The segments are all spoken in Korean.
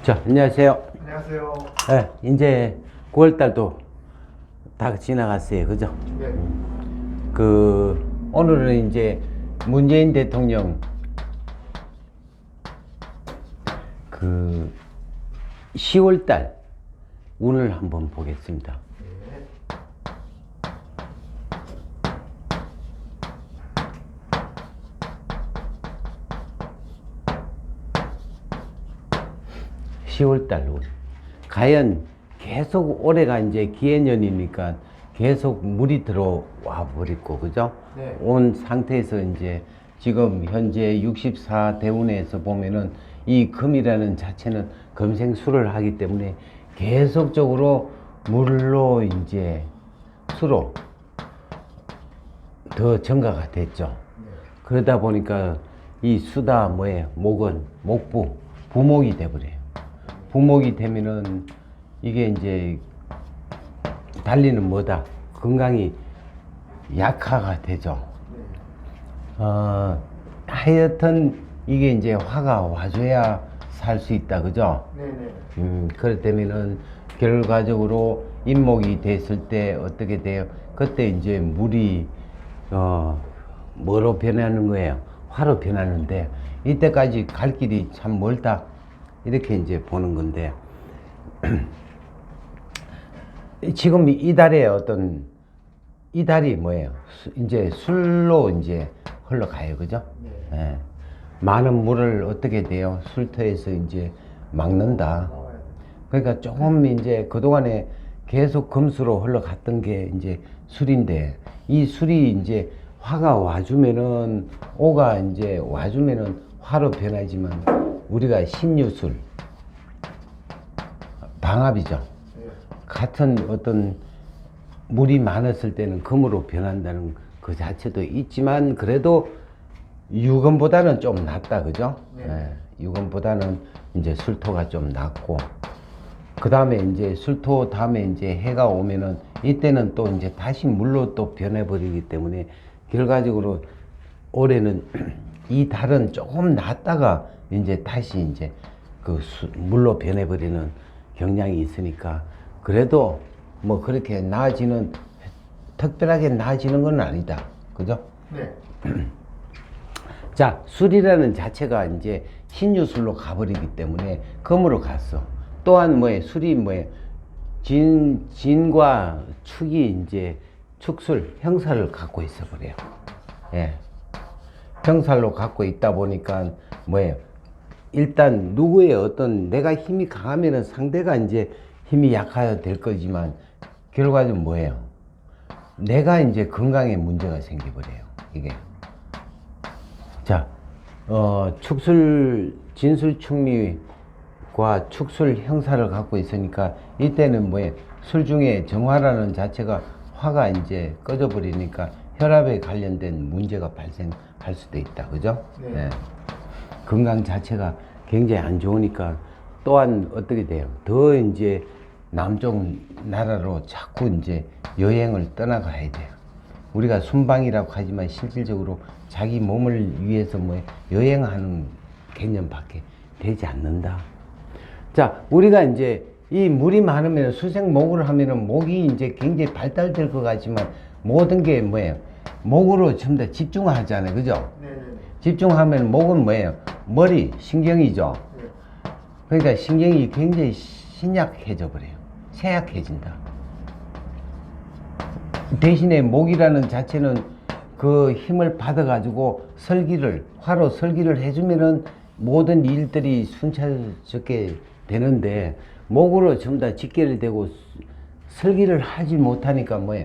자, 안녕하세요. 안녕하세요. 네, 이제 9월달도 다 지나갔어요. 그죠? 네. 오늘은 이제 문재인 대통령 10월달 운을 한번 보겠습니다. 네. (10월달) 운. 과연 계속 올해가 이제 기해년이니까 계속 물이 들어와 버리고, 그죠? 네. 온 상태에서 이제 지금 현재 64대운에서 보면은 이 금이라는 자체는 금생수를 하기 때문에 계속적으로 물로 이제 수로 더 증가가 됐죠. 네. 그러다 보니까 이 수다 뭐예요? 목은 부목이 돼버려요. 부목이 되면은 이게 이제 달리는 뭐다? 건강이 약화가 되죠. 네. 하여튼 이게 이제 화가 와줘야 살 수 있다, 그죠? 네네. 그렇다면은 결과적으로 인목이 됐을 때 어떻게 돼요? 그때 이제 물이 뭐로 변하는 거예요? 화로 변하는데 이때까지 갈 길이 참 멀다, 이렇게 이제 보는 건데 지금 이 달에 이 달이 뭐예요? 이제 술로 이제 흘러가요, 그죠? 네. 예. 많은 물을 어떻게 돼요? 술터에서 이제 막는다. 그러니까 조금 이제 그동안에 계속 금수로 흘러갔던 게 이제 술인데, 이 술이 이제 화가 와주면은, 오가 이제 와주면은 화로 변하지만 우리가 신유술, 방합이죠. 네. 같은 어떤 물이 많았을 때는 금으로 변한다는 그 자체도 있지만, 그래도 유금보다는 좀 낫다, 그죠? 네. 예, 유금보다는 이제 술토가 좀 낫고, 그 다음에 이제 술토 다음에 이제 해가 오면은 이때는 또 이제 다시 물로 또 변해버리기 때문에 결과적으로 올해는 이 달은 조금 낫다가 이제 다시 이제 물로 변해버리는 경향이 있으니까, 그래도 뭐 그렇게 나아지는, 특별하게 나아지는 건 아니다, 그죠? 네. 자, 술이라는 자체가 이제 신유술로 가버리기 때문에 금으로 갔어. 또한 뭐에 술이 뭐에 진과 축이 이제 축술 형사를 갖고 있어 버려요. 예. 형살로 갖고 있다 보니까 뭐예요? 일단 누구의 어떤 내가 힘이 강하면은 상대가 이제 힘이 약해야 될 거지만 결과적으로 뭐예요? 내가 이제 건강에 문제가 생겨버려요, 이게. 자, 진술축미과 축술 형사를 갖고 있으니까 이때는 뭐예요? 술 중에 정화라는 자체가 화가 이제 꺼져 버리니까 혈압에 관련된 문제가 발생할 수도 있다, 그죠? 네. 네. 건강 자체가 굉장히 안 좋으니까 또한 어떻게 돼요? 더 이제 남쪽 나라로 자꾸 이제 여행을 떠나가야 돼요. 우리가 순방이라고 하지만 실질적으로 자기 몸을 위해서 뭐 여행하는 개념밖에 되지 않는다. 자, 우리가 이제 이 물이 많으면 수생목을 하면은 목이 이제 굉장히 발달될 것 같지만 모든 게 뭐예요? 목으로 전부 다 집중하잖아요, 그죠? 네네. 집중하면 목은 뭐예요? 머리, 신경이죠. 네. 그러니까 신경이 굉장히 신약해져 버려요. 쇠약해진다. 대신에 목이라는 자체는 그 힘을 받아가지고 화로 설기를 해주면은 모든 일들이 순차적게 되는데, 목으로 전부 다 직결이 되고 설기를 하지 못하니까 뭐예요?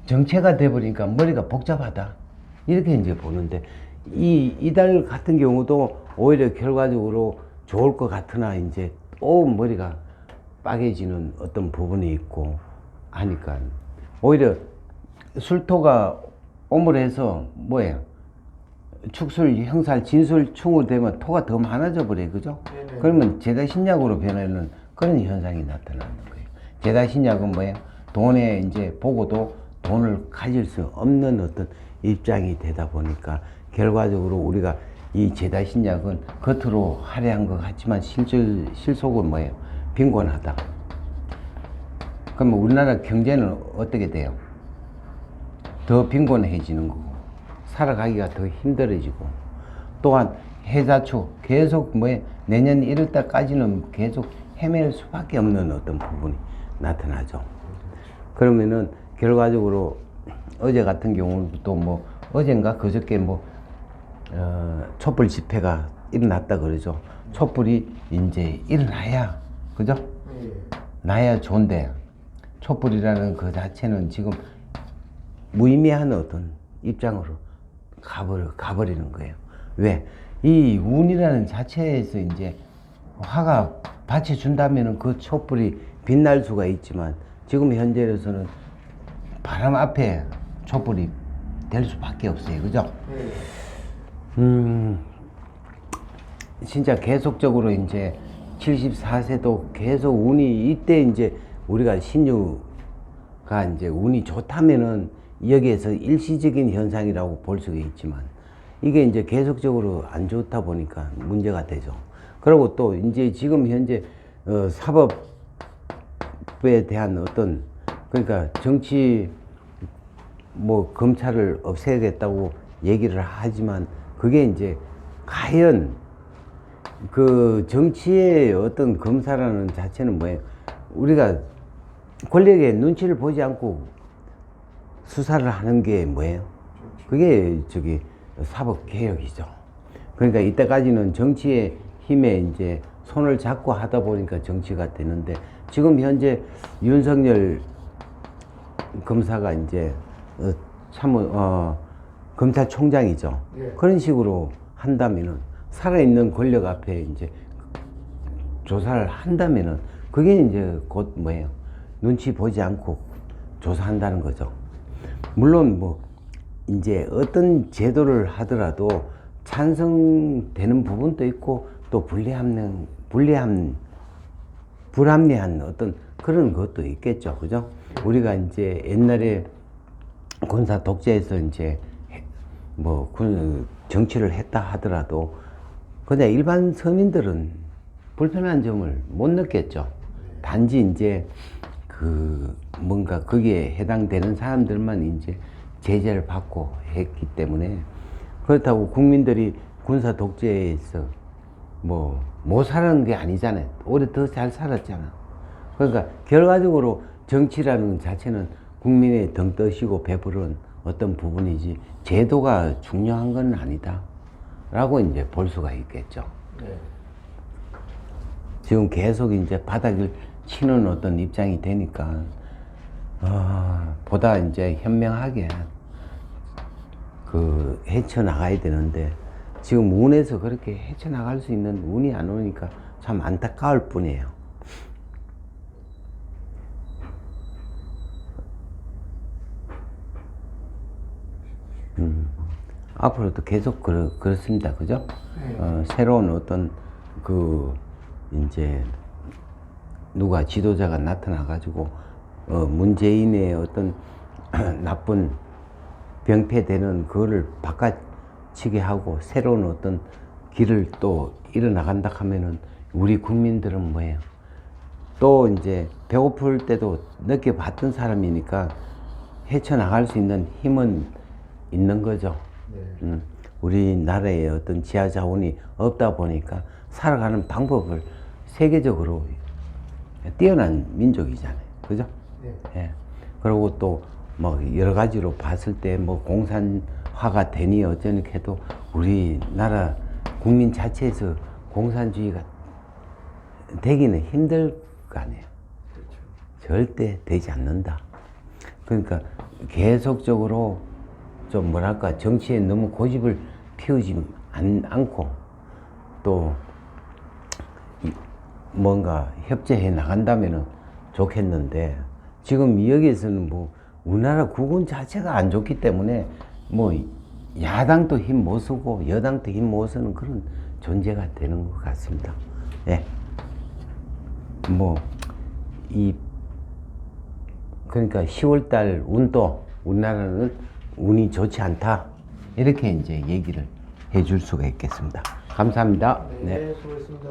정체가 돼버리니까 머리가 복잡하다, 이렇게 이제 보는데, 이달 같은 경우도 오히려 결과적으로 좋을 것 같으나 이제 또 머리가 빠개지는 어떤 부분이 있고 하니까 오히려 술토가 오물해서 뭐예요? 축술, 형살, 진술, 충으로 되면 토가 더 많아져 버려요, 그죠? 네네. 그러면 제다신약으로 변하는 그런 현상이 나타나는 거예요. 제다신약은 뭐예요? 돈에 이제 보고도 돈을 가질 수 없는 어떤 입장이 되다 보니까 결과적으로 우리가 이 제다신약은 겉으로 화려한 것 같지만 실속은 뭐예요? 빈곤하다. 그러면 우리나라 경제는 어떻게 돼요? 더 빈곤해지는 거고 살아가기가 더 힘들어지고 또한 해자초 계속 내년 1월 달까지는 계속 헤맬 수밖에 없는 어떤 부분이 나타나죠. 그러면은 결과적으로 어제 같은 경우도 어젠가 그저께 촛불 집회가 일어났다 그러죠. 촛불이 이제 일어나야 그죠? 나야 좋은데 촛불이라는 그 자체는 지금 무의미한 어떤 입장으로 가버리는 거예요. 왜? 이 운이라는 자체에서 이제 화가 받쳐준다면 그 촛불이 빛날 수가 있지만 지금 현재로서는 바람 앞에 촛불이 될 수밖에 없어요. 그죠? 진짜 계속적으로 이제 74세도 계속 운이 이때 이제 우리가 신유가 이제 운이 좋다면은 여기에서 일시적인 현상이라고 볼 수가 있지만 이게 이제 계속적으로 안 좋다 보니까 문제가 되죠. 그리고 또 이제 지금 현재 사법에 대한 어떤 그러니까 정치 검찰을 없애야겠다고 얘기를 하지만 그게 이제 과연 그 정치의 어떤 검사라는 자체는 뭐예요? 우리가 권력의 눈치를 보지 않고 수사를 하는 게 뭐예요? 그게 사법개혁이죠. 그러니까 이때까지는 정치의 힘에 이제 손을 잡고 하다 보니까 정치가 되는데 지금 현재 윤석열 검사가 이제 검찰총장이죠. 예. 그런 식으로 한다면은 살아있는 권력 앞에 이제 조사를 한다면은 그게 이제 곧 뭐예요? 눈치 보지 않고 조사한다는 거죠. 물론 이제 어떤 제도를 하더라도 찬성되는 부분도 있고 또 불합리한 어떤 그런 것도 있겠죠. 그죠? 우리가 이제 옛날에 군사 독재에서 이제 정치를 했다 하더라도 그냥 일반 서민들은 불편한 점을 못 느꼈죠. 단지 이제 뭔가 거기에 해당되는 사람들만 이제 제재를 받고 했기 때문에 그렇다고 국민들이 군사 독재에서 못 살았는 게 아니잖아요. 오히려 더 잘 살았잖아. 그러니까 결과적으로 정치라는 자체는 국민의 등 떠시고 배부른 어떤 부분이지 제도가 중요한 건 아니다 라고 이제 볼 수가 있겠죠. 네. 지금 계속 이제 바닥을 치는 어떤 입장이 되니까 보다 이제 현명하게 헤쳐나가야 되는데 지금 운에서 그렇게 헤쳐나갈 수 있는 운이 안 오니까 참 안타까울 뿐이에요. 앞으로도 계속 그렇습니다. 그죠? 새로운 어떤 이제 누가 지도자가 나타나가지고 문재인의 어떤 나쁜 병폐되는 그거를 바꿔치게 하고 새로운 어떤 길을 또 일어나간다 하면은 우리 국민들은 뭐예요? 또 이제 배고플 때도 느껴봤던 사람이니까 헤쳐나갈 수 있는 힘은 있는 거죠. 네. 우리나라에 어떤 지하 자원이 없다 보니까 살아가는 방법을 세계적으로 뛰어난 민족이잖아요. 그죠? 네. 예. 그리고 또 여러 가지로 봤을 때 공산화가 되니 어쩌니 해도 우리나라 국민 자체에서 공산주의가 되기는 힘들 거 아니에요. 그렇죠. 절대 되지 않는다. 그러니까 계속적으로 좀 정치에 너무 고집을 피우지 않고 또 뭔가 협조해 나간다면 좋겠는데 지금 여기에서는 우리나라 국운 자체가 안 좋기 때문에 야당도 힘 못 쓰고 여당도 힘 못 쓰는 그런 존재가 되는 것 같습니다. 예. 그러니까 10월달 운도 우리나라는 운이 좋지 않다 이렇게 이제 얘기를 해줄 수가 있겠습니다. 감사합니다. 네. 수고했습니다.